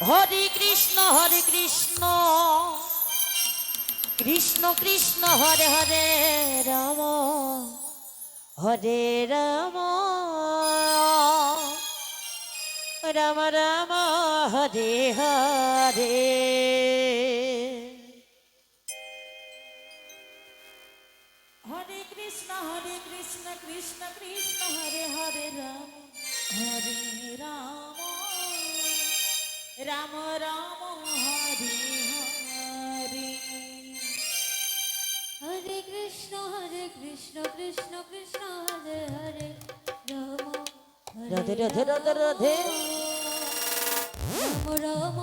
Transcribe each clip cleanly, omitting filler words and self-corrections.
হরে কৃষ্ণ কৃষ্ণ কৃষ্ণ হরে হরে রাম হরে রাম রাম রাম হরে হরে হরে কৃষ্ণ কৃষ্ণ কৃষ্ণ হরে হরে রাম রাম রাম হরে হরে হরে কৃষ্ণ কৃষ্ণ কৃষ্ণ হরে হরে রাম রাধে রাধে রাধে রাধে রাম রাম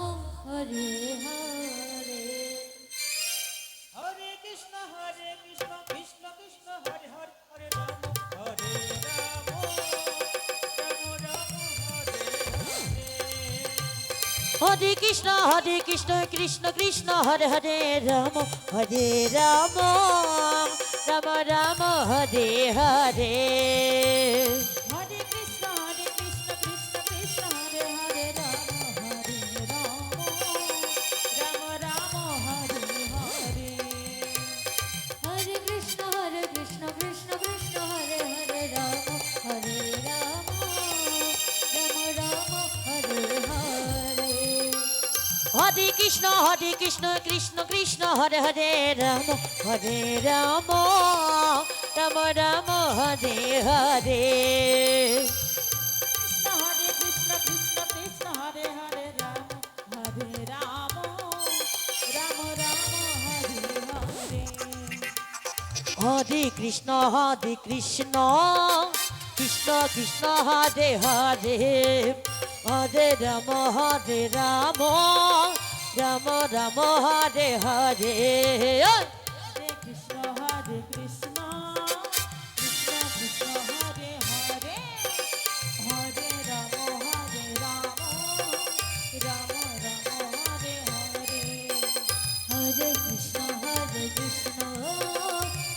হরে হরে হরে কৃষ্ণ কৃষ্ণ কৃষ্ণ হরে হরে হরে রাম হরে রাম রাম রাম হরে হরে হরে কৃষ্ণ কৃষ্ণ কৃষ্ণ হরে হরে রাম রাম রাম হরে হরে হরে কৃষ্ণ কৃষ্ণ কৃষ্ণ হরে হরে রাম রাম হরে হরে হরে কৃষ্ণ কৃষ্ণ কৃষ্ণ হরে হরে রাম রাম রাম হরে হরে হরে কৃষ্ণ কৃষ্ণ কৃষ্ণ হরে হরে রাম রাম রাম হরে হরে হরে কৃষ্ণ কৃষ্ণ হরে হরে রাম রাম রাম হরে হরে হরে কৃষ্ণ কৃষ্ণ কৃষ্ণ হরে হরে হরে রাম রাম রাম হরে হরে হরে কৃষ্ণ কৃষ্ণ কৃষ্ণ হরে হরে হরে রাম রাম হরে হরে হরে কৃষ্ণ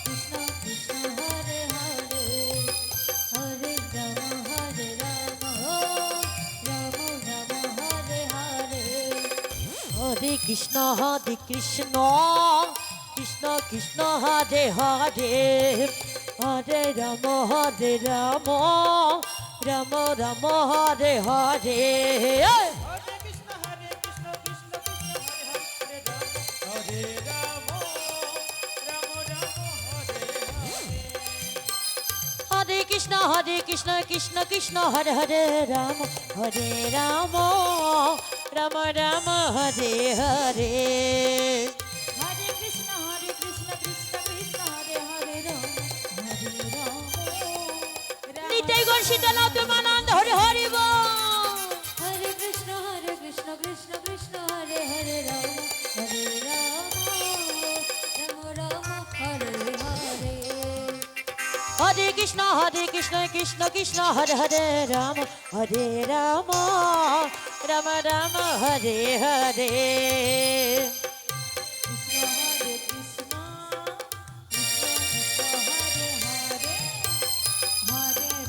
কৃষ্ণ কৃষ্ণ হরে হরে হরে রাম রাম হরে হরে হরে কৃষ্ণ কৃষ্ণ কৃষ্ণ হরে হরে হরে রাম রাম রাম হরে হরে হরে কৃষ্ণ কৃষ্ণ কৃষ্ণ হরে হরে হরে রাম রাম রাম হরে হরে হরে কৃষ্ণ কৃষ্ণ হরে হরে রাম রাম রাম হরে হরে হরে কৃষ্ণ কৃষ্ণ কৃষ্ণ হরে হরে রাম নিতাই গণ সীতানাথ প্রেমানন্দ হরে হরি বল। হরে কৃষ্ণ কৃষ্ণ কৃষ্ণ হরে হরে রাম রাম রাম হরে হরে হরে কৃষ্ণ কৃষ্ণ হরে হরে রাম রাম রাম হরে হরে কৃষ্ণ কৃষ্ণ হরে হরে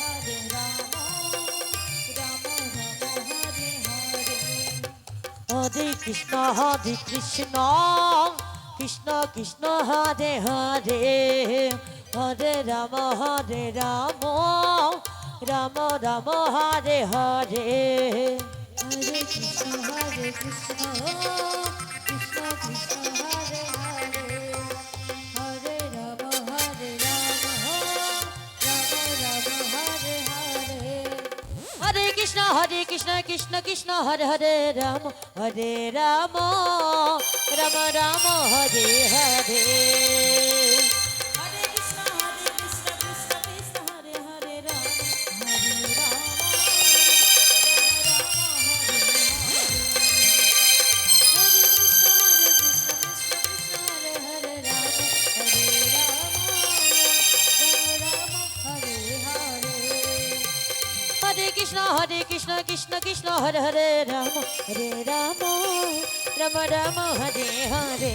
হরে রাম রাম হরে হরে হরে কৃষ্ণ কৃষ্ণ হরে হরে হরে রাম রাম রাম হরে হরে হরে কৃষ্ণ কৃষ্ণ কৃষ্ণ হরে হরে হরে রাম রাম হরে হরে হরে কৃষ্ণ কৃষ্ণ হরে হরে রাম রাম রাম হরে হরে হরে কৃষ্ণ কৃষ্ণ হরে হরে রাম রাম হরে কৃষ্ণ হরে হরে রাম রাম হরে হরে হরে কৃষ্ণ কৃষ্ণ হরে হরে রাম রাম রাম হরে হরে